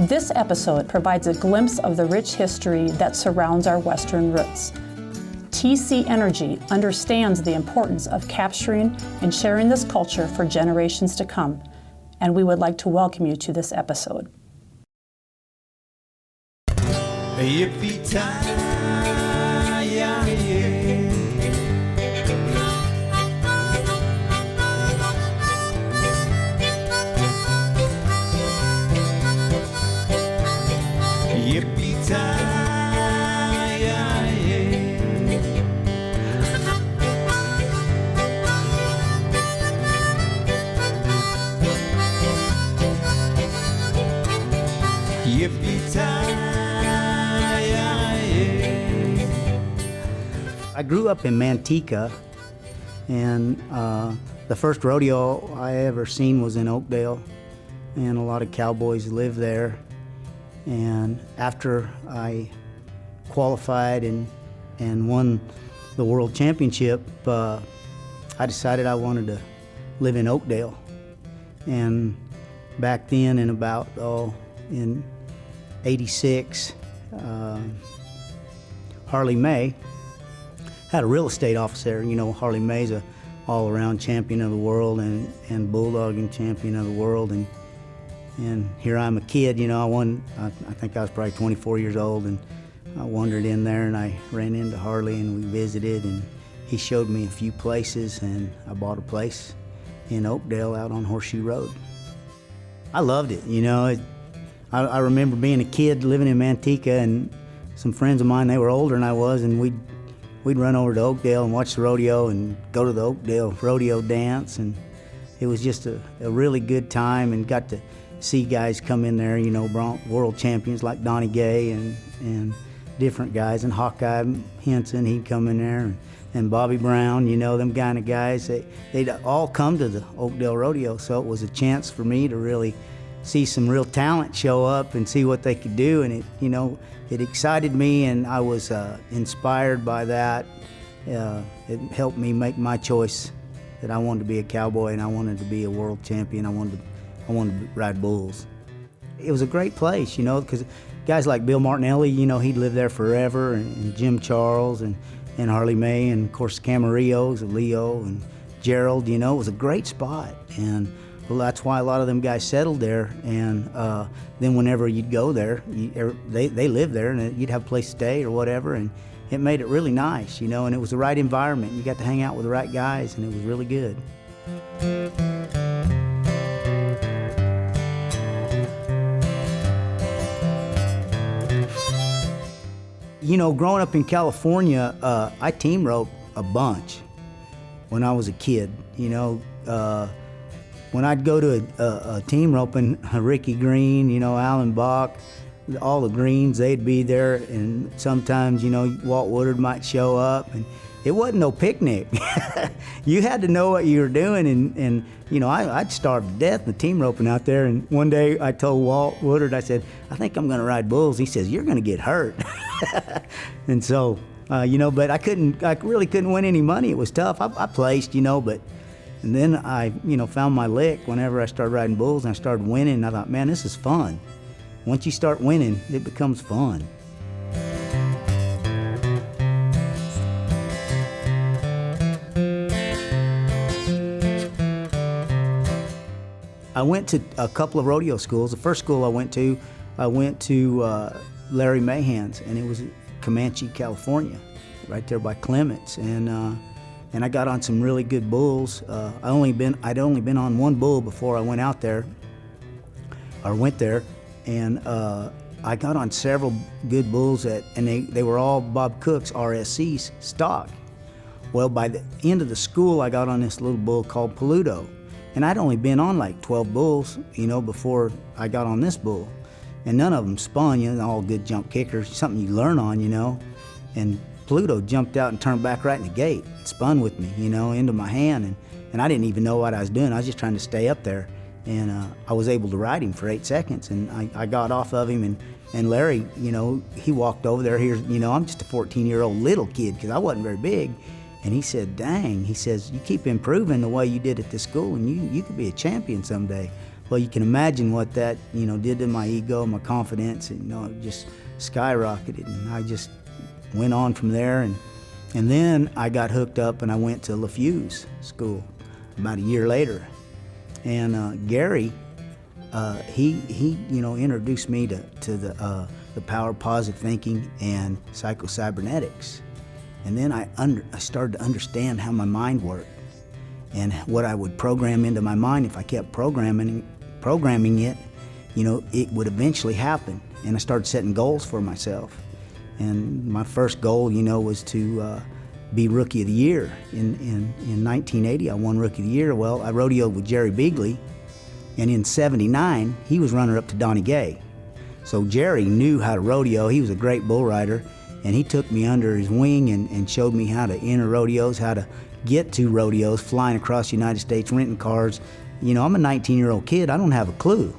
This episode provides a glimpse of the rich history that surrounds our Western roots. TC Energy understands the importance of capturing and sharing this culture for generations to come, and we would like to welcome you to this episode. I grew up in Manteca, and the first rodeo I ever seen was in Oakdale, and a lot of cowboys live there. And after I qualified and won the world championship, I decided I wanted to live in Oakdale. And back then, in about in '86, Harley May had a real estate office there. You know, Harley May's a all-around champion of the world and bulldogging champion of the world. And here I'm a kid, you know, I think I was probably 24 years old, and I wandered in there and I ran into Harley and we visited, and he showed me a few places, and I bought a place in Oakdale out on Horseshoe Road. I loved it, you know. I remember being a kid living in Manteca, and some friends of mine, they were older than I was, and we'd run over to Oakdale and watch the rodeo and go to the Oakdale rodeo dance, and it was just a really good time, and got to see guys come in there, you know, world champions like Donnie Gay and different guys, and Hawkeye Henson, he'd come in there, and Bobby Brown, you know, them kind of guys, they'd all come to the Oakdale rodeo, so it was a chance for me to really see some real talent show up and see what they could do, and it excited me, and I was inspired by that. It helped me make my choice that I wanted to be a cowboy and I wanted to be a world champion. I wanted to ride bulls. It was a great place, you know, because guys like Bill Martinelli, you know, he'd lived there forever, and Jim Charles and Harley May, and of course Camarillos and Leo and Gerald, you know, it was a great spot. And well, that's why a lot of them guys settled there, and then whenever you'd go there, they lived there, and you'd have a place to stay or whatever, and it made it really nice, you know, and it was the right environment. You got to hang out with the right guys, and it was really good. You know, growing up in California, I team roped a bunch when I was a kid, you know. When I'd go to a team roping, Ricky Green, you know, Alan Bach, all the Greens, they'd be there, and sometimes, you know, Walt Woodard might show up, and it wasn't no picnic. You had to know what you were doing, and you know, I'd starve to death in the team roping out there, and one day I told Walt Woodard, I said, I think I'm gonna ride bulls. He says, you're gonna get hurt. And so, you know, but I really couldn't win any money. It was tough. I placed, you know, and then I, you know, found my lick whenever I started riding bulls, and I started winning, and I thought, man, this is fun. Once you start winning, it becomes fun. I went to a couple of rodeo schools. The first school I went to Larry Mahan's, and it was in Comanche, California, right there by Clements, and I got on some really good bulls. I'd only been on one bull before I went out there, or went there, and I got on several good bulls and they were all Bob Cook's RSC's stock. Well, by the end of the school, I got on this little bull called Peludo, and I'd only been on like 12 bulls, you know, before I got on this bull, and none of them spun, you know, all good jump kickers, something you learn on, you know, and Pluto jumped out and turned back right in the gate, spun with me, you know, into my hand, and I didn't even know what I was doing. I was just trying to stay up there, and I was able to ride him for 8 seconds, and I got off of him, and Larry, you know, he walked over there. Here's, you know, I'm just a 14-year-old little kid because I wasn't very big, and he said, dang, he says, you keep improving the way you did at this school, and you could be a champion someday. Well, you can imagine what that, did to my ego, my confidence, and, it just skyrocketed. And I just went on from there. And then I got hooked up and I went to LaFuse School about a year later. And Gary, he introduced me to the power of positive thinking and psycho-cybernetics. And then I started to understand how my mind worked and what I would program into my mind. If I kept programming it, it would eventually happen. And I started setting goals for myself. And my first goal, was to be Rookie of the Year. In 1980, I won Rookie of the Year. Well, I rodeoed with Jerry Beagley, and in '79, he was runner-up to Donnie Gay. So Jerry knew how to rodeo. He was a great bull rider, and he took me under his wing and showed me how to enter rodeos, how to get to rodeos, flying across the United States, renting cars. I'm a 19-year-old kid. I don't have a clue.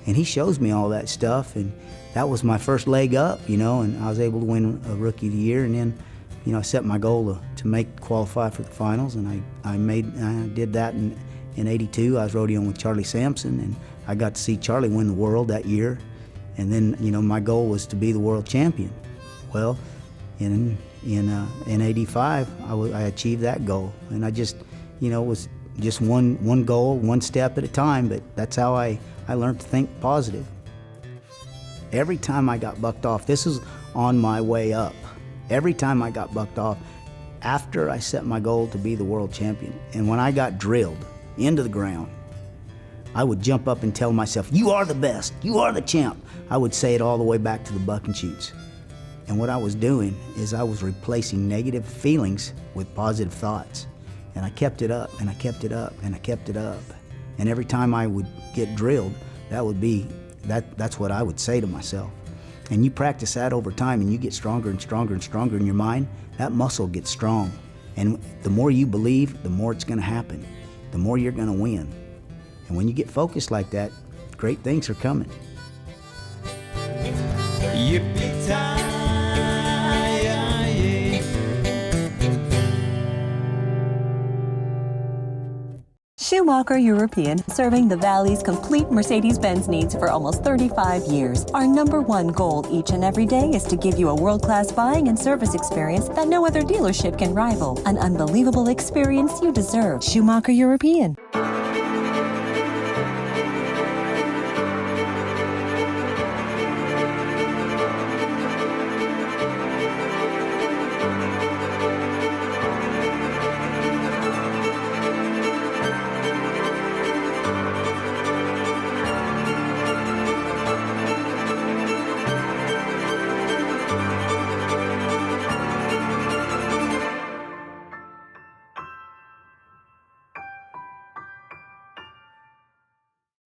And he shows me all that stuff, and that was my first leg up, and I was able to win a Rookie of the Year. And then, I set my goal to qualify for the finals, and I did that in '82. I was rodeoing with Charlie Sampson, and I got to see Charlie win the world that year. And then, my goal was to be the world champion. Well, in '85, I achieved that goal, and I just, was just one goal, one step at a time. But that's how I learned to think positive. Every time I got bucked off, this is on my way up. Every time I got bucked off, after I set my goal to be the world champion, and when I got drilled into the ground, I would jump up and tell myself, "You are the best, you are the champ." I would say it all the way back to the buck and shoots. And what I was doing is I was replacing negative feelings with positive thoughts. And I kept it up, and I kept it up, and I kept it up. And every time I would get drilled, that's what I would say to myself. And you practice that over time, and you get stronger and stronger and stronger in your mind. That muscle gets strong. And the more you believe, the more it's going to happen. The more you're going to win. And when you get focused like that, great things are coming. Yippee-ki-yay. Schumacher European, serving the Valley's complete Mercedes-Benz needs for almost 35 years. Our #1 goal each and every day is to give you a world-class buying and service experience that no other dealership can rival. An unbelievable experience you deserve. Schumacher European.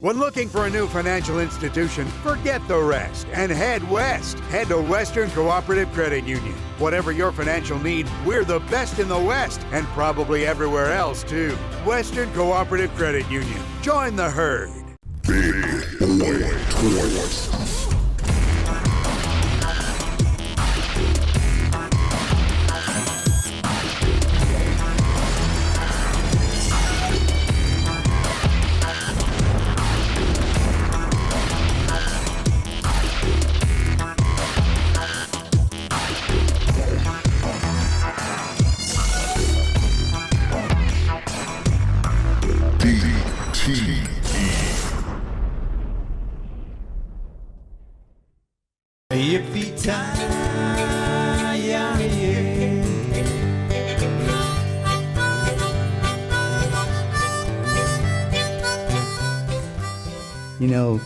When looking for a new financial institution, forget the rest and head west. Head to Western Cooperative Credit Union. Whatever your financial need, we're the best in the West and probably everywhere else too. Western Cooperative Credit Union. Join the herd. Big Boy Toys.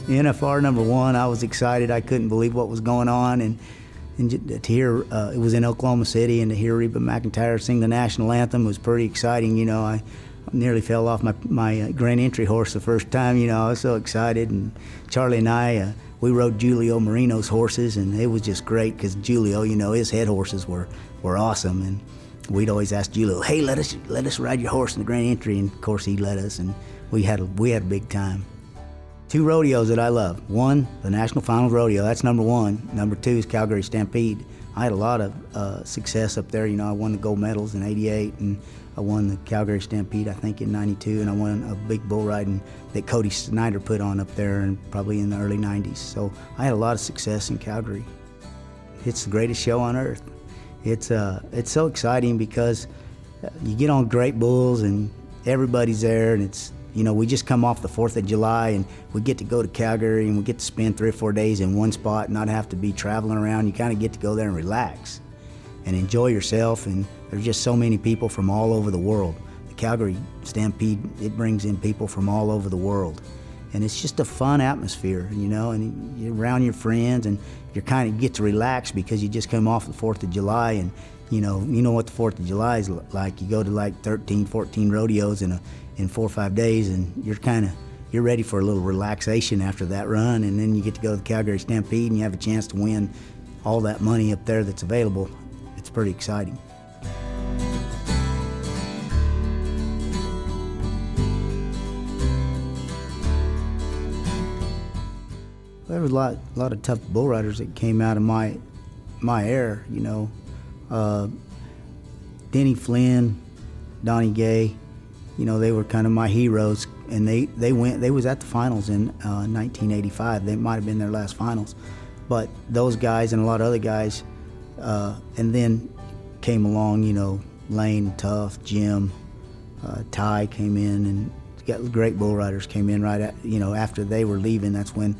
NFR #1, I was excited. I couldn't believe what was going on. And to hear, it was in Oklahoma City, and to hear Reba McEntire sing the national anthem was pretty exciting. I nearly fell off my Grand Entry horse the first time. I was so excited. And Charlie and I, we rode Julio Marino's horses, and it was just great because Julio, his head horses were awesome. And we'd always ask Julio, "Hey, let us ride your horse in the Grand Entry," and of course he'd let us, and we had a big time. 2 rodeos that I love. 1, the National Finals Rodeo. That's #1. #2 is Calgary Stampede. I had a lot of success up there. You know, I won the gold medals in '88, and I won the Calgary Stampede, I think, in '92, and I won a big bull riding that Cody Snyder put on up there, and probably in the early '90s. So I had a lot of success in Calgary. It's the greatest show on earth. It's so exciting because you get on great bulls and everybody's there, and it's, you know, we just come off the 4th of July and we get to go to Calgary and we get to spend 3 or 4 days in one spot and not have to be traveling around. You kind of get to go there and relax and enjoy yourself, and there's just so many people from all over the world. The Calgary Stampede, it brings in people from all over the world. And it's just a fun atmosphere, you know, and you're around your friends and you kind of get to relax because you just come off the 4th of July, and you know what the 4th of July is like. You go to like 13, 14 rodeos in 4 or 5 days, and you're ready for a little relaxation after that run, and then you get to go to the Calgary Stampede and you have a chance to win all that money up there that's available. It's pretty exciting. There was a lot of tough bull riders that came out of my era, you know. Denny Flynn, Donnie Gay, you know, they were kind of my heroes, and they was at the finals in 1985. They might have been their last finals, but those guys and a lot of other guys, and then came along, you know, Lane, Tuff, Jim, Ty came in, and got great bull riders came in right at, you know, after they were leaving. That's when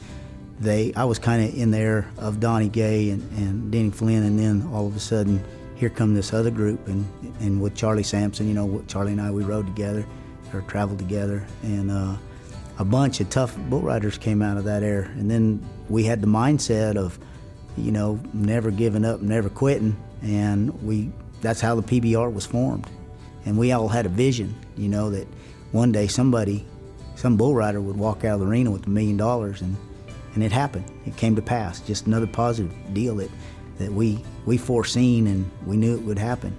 I was kind of in there of Donnie Gay and Denny Flynn, and then all of a sudden, here come this other group, and with Charlie Sampson, you know, Charlie and I, we rode together, or traveled together, and a bunch of tough bull riders came out of that era. And then we had the mindset of, you know, never giving up, never quitting, and that's how the PBR was formed. And we all had a vision, you know, that one day some bull rider would walk out of the arena with $1 million, and it happened. It came to pass. Just another positive deal that we foreseen, and we knew it would happen.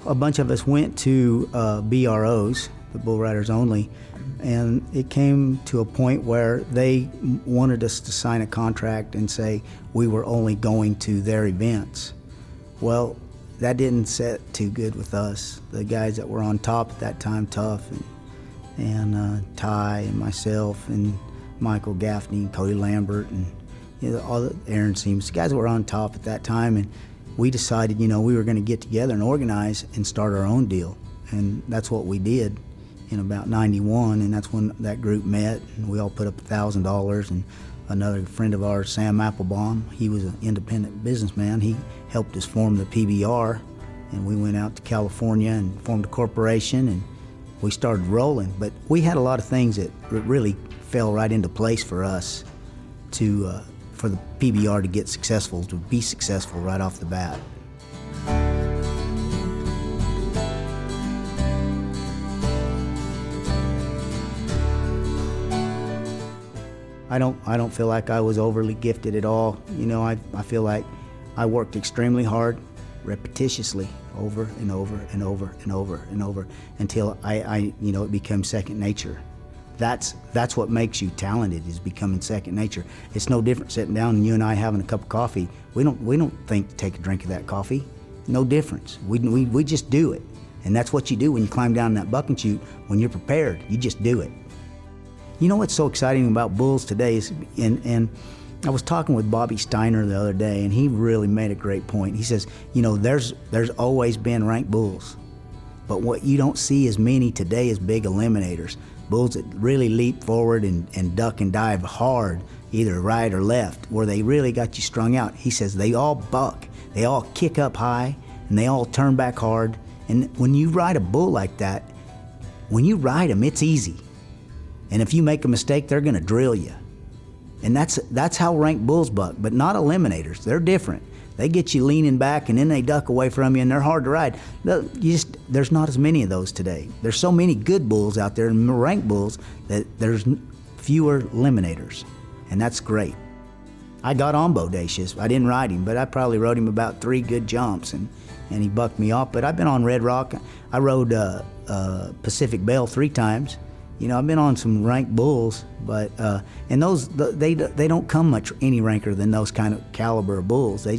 A bunch of us went to BROs, the Bull Riders Only, and it came to a point where they wanted us to sign a contract and say we were only going to their events. Well, that didn't set too good with us. The guys that were on top at that time, Tuff and Ty and myself and Michael Gaffney and Cody Lambert and, you know, all the Aaron Seams, the guys that were on top at that time, and we decided, you know, we were going to get together and organize and start our own deal, and that's what we did in about '91, and that's when that group met, and we all put up $1,000, and another friend of ours, Sam Applebaum, he was an independent businessman, he helped us form the PBR, and we went out to California and formed a corporation, and we started rolling. But we had a lot of things that really fell right into place for us for the PBR to get successful, to be successful right off the bat. I don't feel like I was overly gifted at all. You know, I feel like I worked extremely hard, repetitiously, over and over and over and over and over, until you know, it became second nature. That's what makes you talented, is becoming second nature. It's no different sitting down and you and I having a cup of coffee. We don't think to take a drink of that coffee. No difference. We just do it. And that's what you do when you climb down that buck and chute. When you're prepared, you just do it. You know what's so exciting about bulls today is, and I was talking with Bobby Steiner the other day, and he really made a great point. He says, you know, there's always been ranked bulls, but what you don't see as many today is big eliminators. Bulls that really leap forward and duck and dive hard, either right or left, where they really got you strung out. He says they all buck, they all kick up high, and they all turn back hard. And when you ride a bull like that, when you ride them, it's easy. And if you make a mistake, they're gonna drill you. And that's how ranked bulls buck, but not eliminators. They're different. They get you leaning back and then they duck away from you, and they're hard to ride. There's not as many of those today. There's so many good bulls out there and ranked bulls that there's fewer eliminators, and that's great. I got on Bodacious. I didn't ride him, but I probably rode him about 3 good jumps, and he bucked me off. But I've been on Red Rock. I rode Pacific Bell 3 times, You know, I've been on some ranked bulls, but and those they don't come much any ranker than those kind of caliber of bulls. They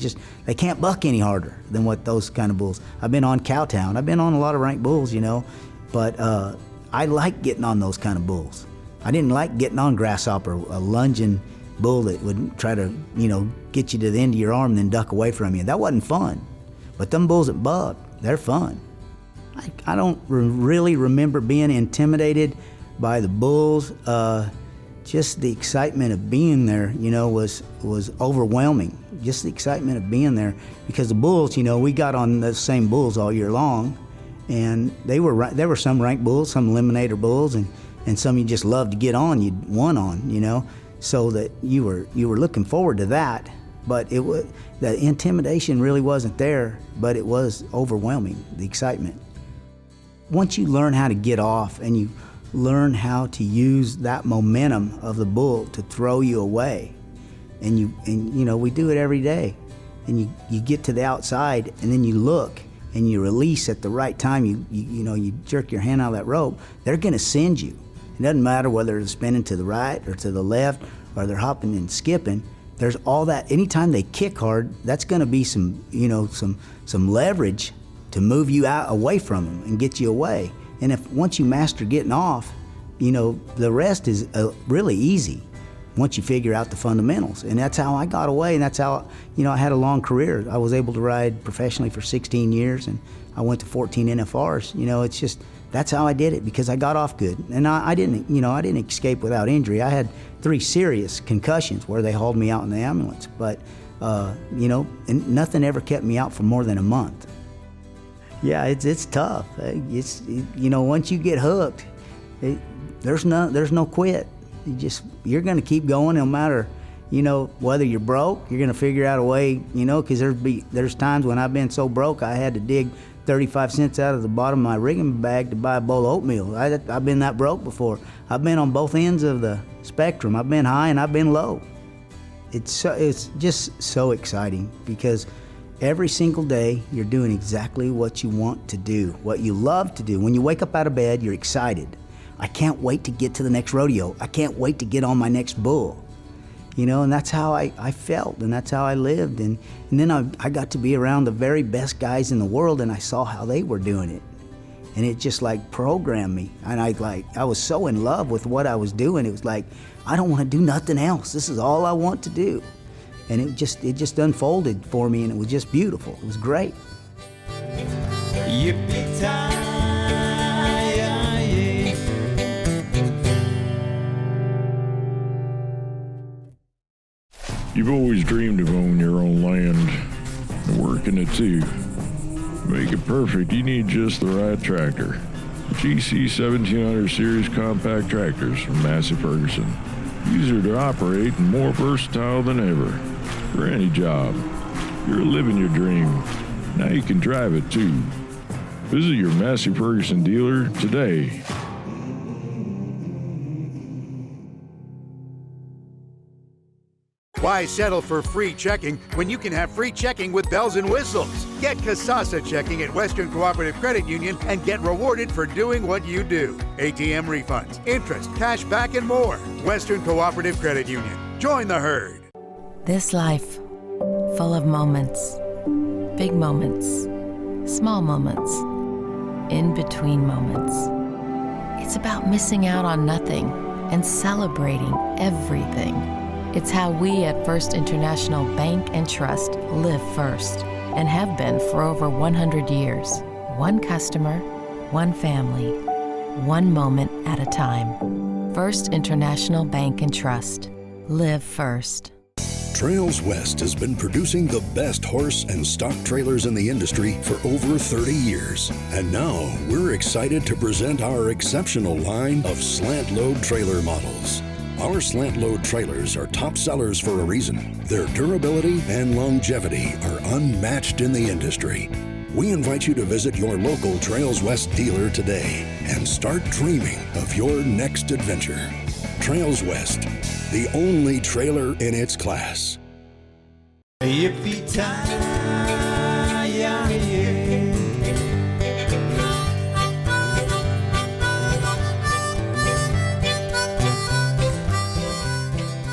can't buck any harder than what those kind of bulls. I've been on Cowtown. I've been on a lot of ranked bulls, you know, but I like getting on those kind of bulls. I didn't like getting on Grasshopper, a lunging bull that would try to, you know, get you to the end of your arm and then duck away from you. That wasn't fun. But them bulls that buck, they're fun. I don't really remember being intimidated by the bulls. Just the excitement of being there, you know, was overwhelming. Just the excitement of being there, because the bulls, you know, we got on the same bulls all year long, and there were some ranked bulls, some eliminator bulls, and some you just loved to get on, you won on, you know, so that you were looking forward to that. But the intimidation really wasn't there, but it was overwhelming, the excitement. Once you learn how to get off and you learn how to use that momentum of the bull to throw you away, and you know, we do it every day, and you get to the outside and then you look and you release at the right time, you know, you jerk your hand out of that rope, they're gonna send you. It doesn't matter whether they're spinning to the right or to the left or they're hopping and skipping. There's all that. Anytime they kick hard, that's gonna be some, you know, some leverage to move you out away from them and get you away. And if once you master getting off, you know, the rest is really easy once you figure out the fundamentals. And that's how I got away, and that's how, you know, I had a long career. I was able to ride professionally for 16 years, and I went to 14 NFRs. You know, it's just, that's how I did it, because I got off good. And I didn't escape without injury. I had 3 serious concussions where they hauled me out in the ambulance. But, you know, and nothing ever kept me out for more than a month. Yeah, it's tough. You know, once you get hooked, there's no quit. You're going to keep going no matter, you know, whether you're broke. You're going to figure out a way, you know, because there's times when I've been so broke I had to dig 35 cents out of the bottom of my rigging bag to buy a bowl of oatmeal. I've been that broke before. I've been on both ends of the spectrum. I've been high and I've been low. It's just so exciting, because every single day you're doing exactly what you want to do, what you love to do. When you wake up out of bed, you're excited. I can't wait to get to the next rodeo. I can't wait to get on my next bull. You know, and that's how I felt, and that's how I lived. And then I got to be around the very best guys in the world, and I saw how they were doing it. And it just like programmed me. And I was so in love with what I was doing. It was like, I don't want to do nothing else. This is all I want to do. And it just unfolded for me, and it was just beautiful. It was great. Yippee-ki-yay. You've always dreamed of owning your own land and working it too. To make it perfect, you need just the right tractor. GC 1700 Series compact tractors from Massey Ferguson. Easier to operate and more versatile than ever. For any job. You're living your dream. Now you can drive it too. Visit your Massey Ferguson dealer today. Why settle for free checking when you can have free checking with bells and whistles? Get Casasa checking at Western Cooperative Credit Union and get rewarded for doing what you do. ATM refunds, interest, cash back, and more. Western Cooperative Credit Union. Join the herd. This life, full of moments, big moments, small moments, in between moments. It's about missing out on nothing and celebrating everything. It's how we at First International Bank and Trust live first and have been for over 100 years. One customer, one family, one moment at a time. First International Bank and Trust. Live first. Trails West has been producing the best horse and stock trailers in the industry for over 30 years. And now we're excited to present our exceptional line of slant load trailer models. Our slant load trailers are top sellers for a reason. Their durability and longevity are unmatched in the industry. We invite you to visit your local Trails West dealer today and start dreaming of your next adventure. Trails West, the only trailer in its class. Yippee-ki-yay.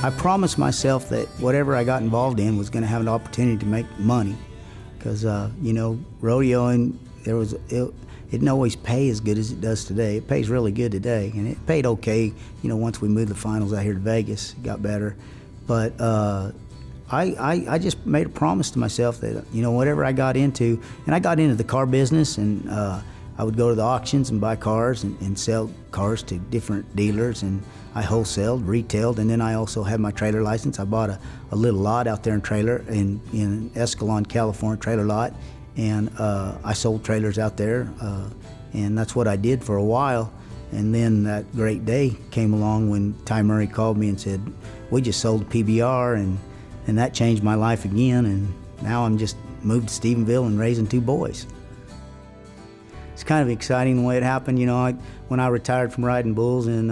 I promised myself that whatever I got involved in was going to have an opportunity to make money, because you know, rodeoing, it didn't always pay as good as it does today. It pays really good today, and it paid okay. You know, once we moved the finals out here to Vegas, it got better. But I just made a promise to myself that, you know, whatever I got into, and I got into the car business, and I would go to the auctions and buy cars and sell cars to different dealers, and I wholesaled, retailed, and then I also had my trailer license. I bought a little lot out there in Escalon, California, trailer lot, and I sold trailers out there, and that's what I did for a while. And then that great day came along when Ty Murray called me and said, we just sold a PBR, and that changed my life again, and now I'm just moved to Stephenville and raising 2 boys. It's kind of exciting the way it happened. You know, when I retired from riding bulls in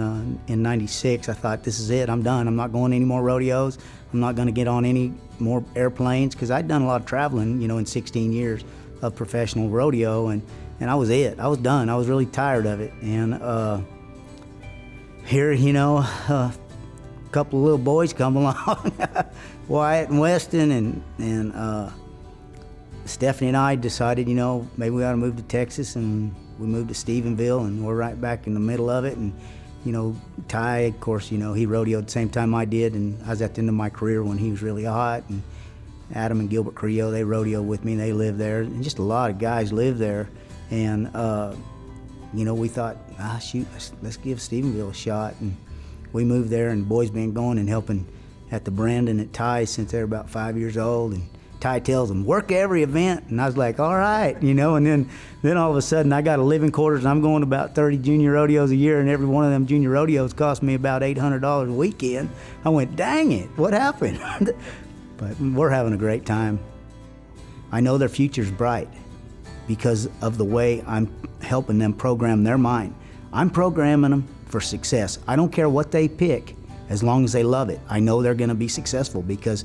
'96, I thought, this is it, I'm done. I'm not going any more rodeos. I'm not going to get on any more airplanes, because I'd done a lot of traveling, you know, in 16 years of professional rodeo, and I was it. I was done. I was really tired of it. And here, you know, a couple of little boys come along, Wyatt and Weston, and Stephanie and I decided, you know, maybe we ought to move to Texas, and we moved to Stephenville, and we're right back in the middle of it. And you know, Ty, of course, you know, he rodeoed the same time I did, and I was at the end of my career when he was really hot. And Adam and Gilbert Creo, they rodeoed with me, and they live there, and just a lot of guys live there. And you know, we thought, shoot, let's give Stephenville a shot. And we moved there, and the boys been going and helping at the Brandon at Ty since they're about 5 years old. And Ty tells them, work every event. And I was like, all right, you know. And then all of a sudden I got a living quarters, and I'm going to about 30 junior rodeos a year, and every one of them junior rodeos cost me about $800 a weekend. I went, dang it, what happened? But we're having a great time. I know their future's bright because of the way I'm helping them program their mind. I'm programming them for success. I don't care what they pick, as long as they love it. I know they're gonna be successful, because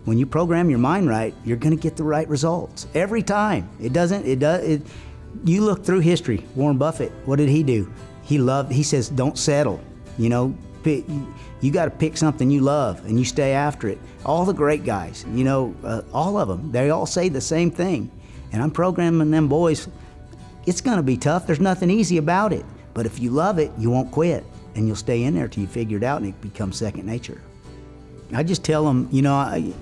when you program your mind right, you're gonna get the right results every time. You look through history. Warren Buffett, what did he do? He says, don't settle. You know, you got to pick something you love, and you stay after it. All the great guys, you know, all of them, they all say the same thing. And I'm programming them boys. It's gonna be tough. There's nothing easy about it. But if you love it, you won't quit, and you'll stay in there till you figure it out, and it becomes second nature. I just tell them, you know, I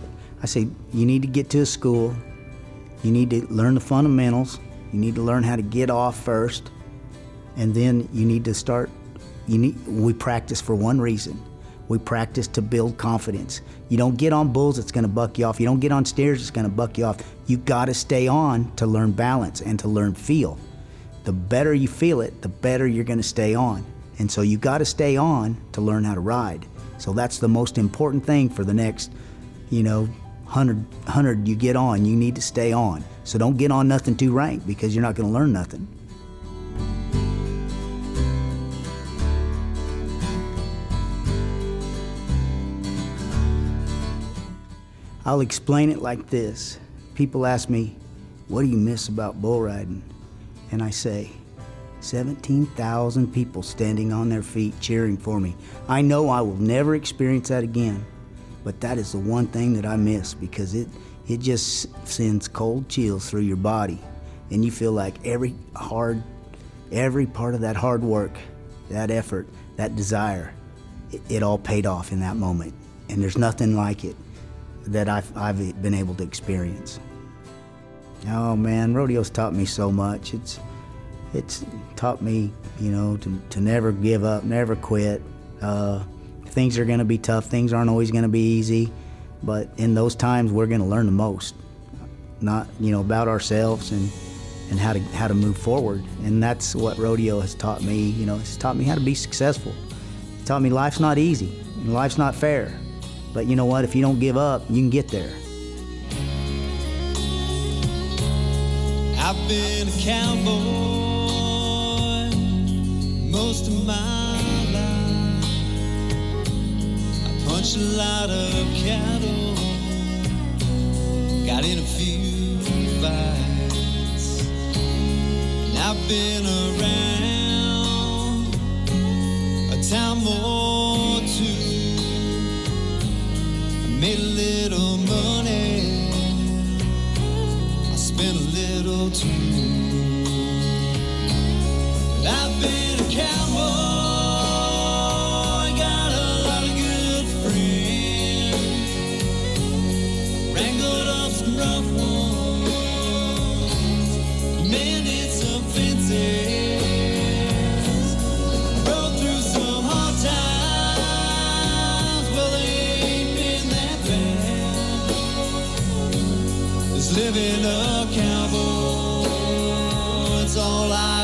say, you need to get to a school, you need to learn the fundamentals, you need to learn how to get off first, and then you need to start, we practice for one reason. We practice to build confidence. You don't get on bulls, it's gonna buck you off. You don't get on steers, it's gonna buck you off. You gotta stay on to learn balance and to learn feel. The better you feel it, the better you're gonna stay on. And so you gotta stay on to learn how to ride. So that's the most important thing for the next, you know, 100 you get on. You need to stay on. So don't get on nothing too rank, because you're not gonna learn nothing. I'll explain it like this. People ask me, what do you miss about bull riding? And I say, 17,000 people standing on their feet cheering for me. I know I will never experience that again, but that is the one thing that I miss, because it just sends cold chills through your body, and you feel like every part of that hard work, that effort, that desire, it all paid off in that moment. And there's nothing like it that I've been able to experience. Oh man, rodeo's taught me so much. It's taught me, you know, to never give up, never quit. Things are gonna be tough, things aren't always gonna be easy, but in those times we're gonna learn the most. Not, you know, about ourselves and how to move forward. And that's what rodeo has taught me. You know, it's taught me how to be successful. It's taught me life's not easy, and life's not fair. But you know what, if you don't give up, you can get there. I've been a cowboy most of my life. I punched a lot of cattle, got in a few fights, and I've been around a time or two made a little money, I spent a little too. I've been a cowboy, got a lot of good friends, wrangled up some rough ones, mended some fences, rode through some hard times. Well, they ain't been that bad. Just living a cowboy, it's all I